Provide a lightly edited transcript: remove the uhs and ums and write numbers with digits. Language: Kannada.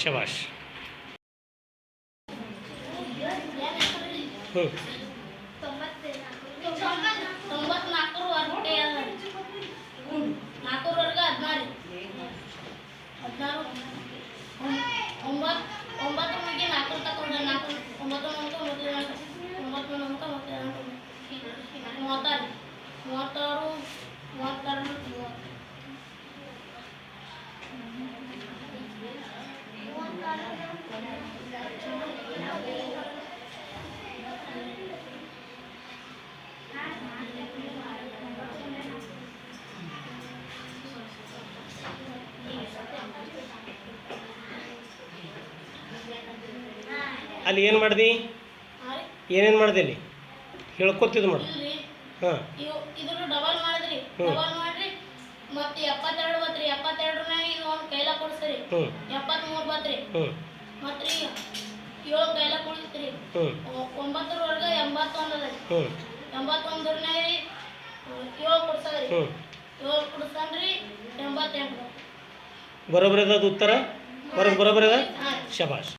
ಶಬಾಷ್. ಹ್ಞೂ ಅಲ್ಲಿ ಏನು ಮಾಡ್ದಿ, ಏನೇನು ಮಾಡಿದೆ ಅಲ್ಲಿ ಹೇಳ್ಕೊತಿದ್ದು ಮಾಡು. ಹಾಂ ಇದ್ರ ಡಬಲ್ ಮಾಡಿದ್ರಿ, ಡಬಲ್ ಮಾಡ್ರಿ ಮತ್ತೆ 72 ಬತ್ರಿ, 72 ಇದು ಒಂದು ಕೈಲ ಕೊಡ್ಸ್ರಿ, 73 ಬತ್ರಿ, ಮತ್ತೆ 7 ಕೈಲ ಕೊಡ್ಸ್ರಿ, 9 ವರ್ಗ 81 ಅದ, 81 7 ಕೊಡ್ಸದ್ರಿ, 7 ಕೊಡ್ಸನ್ರಿ 88. ಬರೋಬ್ಬರಿ ಅದ ಉತ್ತರ, ಬರೋಬ್ಬರಿ ಅದ. ಶಬಾಷ್.